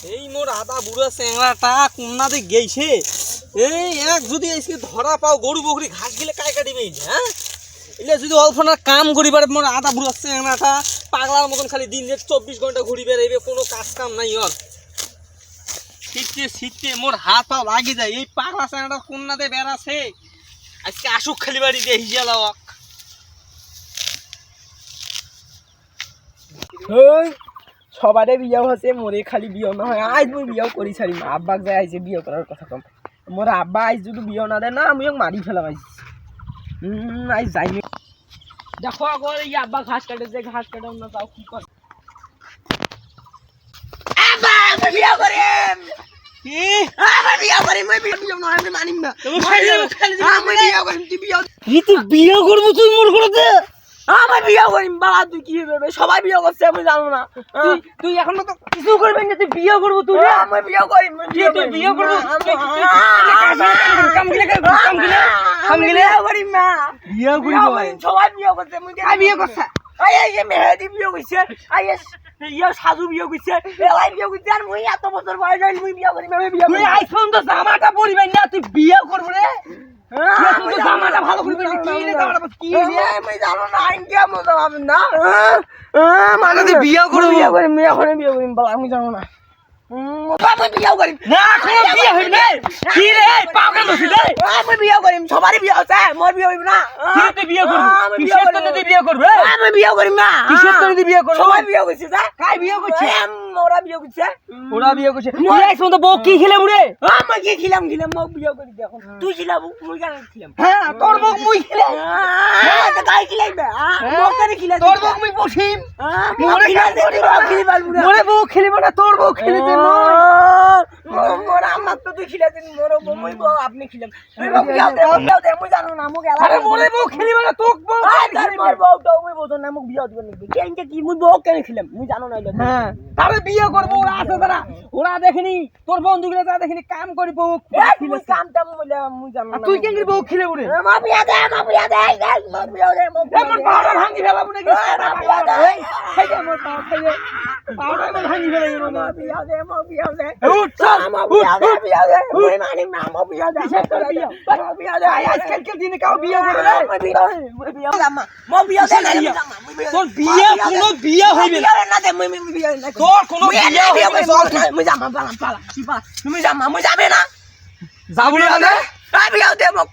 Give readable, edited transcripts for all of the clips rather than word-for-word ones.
এই মোর আদা বুড়া চেংড়াটা কোননাতে গেছে। এই এক যদি আজকে ধরা পাও গরু বকরি ঘাস গিলে কাই কাটিবে হ্যাঁ। এলে যদি অল্পনা কাম করি পারে মোর আদা বুড়া চেংড়াটা পাগলার মতন খালি দিন 24 ঘন্টা ঘুরি বেড়াইবে, কোনো কাজ কাম নাই ওর। শীতে শীতে মোর হাত পা লাগি যায়। এই পাগলা চেংড়াটা কোননাতে বেড়াছে, আজকে আসুক খালি বাড়ি দিয়ে হিজা লাওয়াক। সবারে বিয়ে হচ্ছে, মোরে খালি বিয়ে না হয়। আজ মুই বিয়ে করি ছাড়ি না, আব্বাক যাই আইছে বিয়ে করার কথা কম। মোর আব্বা আজ যদি বিয়ে না দেয় না, আমিও মারি ফেলাম আইছি। আজ যাইনি। দেখো আগর এই আব্বা ঘাস কাটেছে, ঘাস কাটাম না তাও কি করে। আব্বা আমি বিয়ে করিম। কি আমি বিয়ে করিম? মই বিয়ে না আমি মানিম না। তুমি খালি আমি বিয়ে করিম, তুই বিয়ে কি? তুই বিয়ে করব তুই মোর করতে? আমি বিয়ে করিম বাবা, তুই কি ভেবে? সবাই বিয়ে করছে আমি জানো না। তুই এখন তো কিছু করবি না, তুই বিয়ে করবো? তুই আমি বিয়ে করিম। তুই বিয়ে করবো? কাম গিলে করিম না, বিয়ে করিব। সবাই বিয়ে করছে, আমি বিয়ে করছে। এই মেহেদি বিয়ে করছে, ইয়া সাজু বিয়ে করছে, এলাই বিয়ে করছে। আর মুই এত বছর বয়স হইল মুই বিয়ে করিম। আমি বিয়ে করি। আইফোন তো জামাটা পরিবেন না, তুই বিয়ে করবো রে? জামাটা ভালো করবি না, কি রে জামাটা? কি রে আমি জানো না, আইন কেমন যাবেন না। মানে তুই বিয়ে করবি? বিয়ে করিম, এখন বিয়ে করিম বল, আমি জানো না। আমি বিয়ে করিম না, কোনো বিয়ে হইব না। কি রে পাগল হইছিস রে? আমি বিয়ে করিম, সবারই বিয়ে আছে, মোর বিয়ে হইব না। তুই বিয়ে করবি? কিসের জন্য তুই বিয়ে করবি? আমি বিয়ে করিম না। কিসের জন্য তুই বিয়ে করবি? সবাই বিয়ে করছিস যা। কাই বিয়ে করছিস? ওরা বিয়ে করছে। ওরা বিয়ে করছে। তুই আইছ তো বউ কি খিলাম রে? আমি কি খিলাম? মগ বিয়ে করি এখন। তুই খিলাবু, মুই কেন খিলাম? হ্যাঁ তোর বউ মুই খিলাই। হ্যাঁ তো কাই খিলাইবে? বউ কেন খিলাই? তোর বউ মুই বসিম। মোরে খিলাইতে বউ খিলিবাল বুড়া। মোরে বউ খিলিব না, তোর বউ খিলিতে মোর আমার তো তুই খিলাইতে মোর বউ মুই বউ আপনি খিলাম। তুই বউ বিয়া দে মুই জানো না, মুক এলা। আরে মোরে বউ খিলিব না, তোক বউ খিলিব। মোর বউ তো মুই বউতো না, মুক বিয়া দিবেন নাকি? কেনকে কি মুই বউ কেন খিলাম? মুই জানো না। হ্যাঁ তারে বিয়ে করব। ওরা আছে তারা, ওরা দেখেনি তোর বন্ধুগুলো যা দেখেনি কাম করি বউ খিলে। কামটা মুই জানো না। তুই কেন বউ খিলে বলে? মা বিয়া দে, মা বিয়া দে, মা বিয়া দে। মোর পাড়া ভাঙি ফেলাবো নাকি? মা বিয়া দে, এই যে মোর পাড়া ভাঙি ফেলাবো। মা বিয়া দে, মা বিয়া দে। উঠ মা বিয়া দে, বিয়া দে। মুই মানিম না, মা বিয়া দে। মা বিয়া দে। আজকালকার দিনে কাও বিয়ে করে না। মা বিয়া দে, মা বিয়া দে। তোর বিয়ে কোনো বিয়ে হইবে না দে। মুই বিয়া না, তোর কোনো বিয়ে হইবে না। মুই জামা পালাম পালা। কি পা তুমি জামা মুই যাবে না। যাবো না মানে? আই বিয়া দে মোক।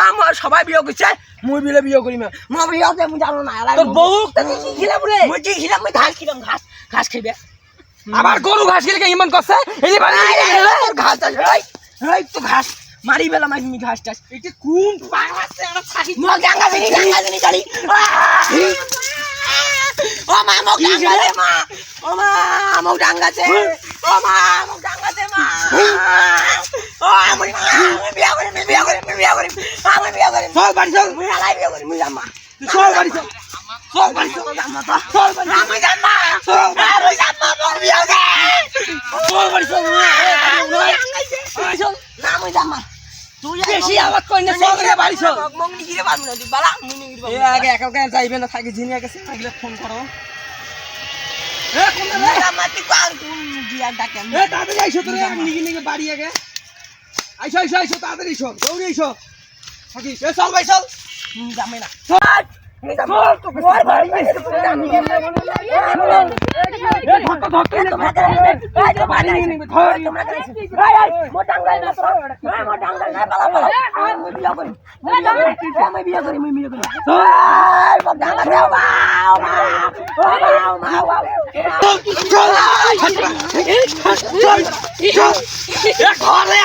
আমার সবাই বিয়ে করছে, মুই বিলে বিয়ে করি না। মা বিয়া দে, মুই জানো না। তোর বউ তুই কি খিলাম রে? মুই কি খিলাম? মুই ঘাস খিলাম। ঘাস ঘাস খাইবে। আবার গরু ঘাস খেলে ইমান করছে। এই যে বাড়ি ঘাস এই এই তো ঘাস মারি বেলা মাই মি ঘাস টাস। এটা কোন পাগলা আছে? এটা ছাকি মো গাঙ্গা দিনি গাড়ি। ও মা মো গাঙ্গা রে মা। ও মা মো গাঙ্গাছে। ও মা মো গাঙ্গাছে মা। ও আমি বিয়া করি, বিয়া করি, বিয়া করি। আমি বিয়া করি। চল বাড়ি চল। মুই আলাই বিয়া করি, মুই জামা। চল বাড়ি চল। চল বাড়ি চল। জামা তো। চল বাড়ি। আমি জামা। চল আমি জামা মোর বিয়া দে। চল বাড়ি চল। চল না আমি জামা। তুই বেশি আওয়াজ কই না, চল রে বাড়ি চল। মগ নি গিরে পারবো না, তুই বালা মুই নি গিরে পারবো। এ আগে একা একা যাইবে না, থাকি জিনিয়া গেছে, থাকলে ফোন করো। এ কোন না মাটি কার কোন দিয়া ডাকে? এ তাড়াতাড়ি আইছো তোরে, নিগি নিগি বাড়ি আগে। আইছো আইছো আইছো, তাড়াতাড়ি আইছো, দৌড়ি আইছো। থাকি এ চল ভাই চল। যাবে না। চল এই যাবো তো ঘর বাড়ি আইছো তো জানি না। এ ধক্কা ধক্কা তো ভাগা। এই তো বাড়ি নিগি নিগি ধর তোমরা কাছে। ভাই ভাই মো টাঙ্গাল না তো। ভাই মো টাঙ্গাল না পালা পালা। আমি বিয়া করি। আমি বিয়া করি, আমি বিয়া করি। এই মো টাঙ্গাল দাও বাও বাও বাও বাও। চল চল চল। এ ঘরে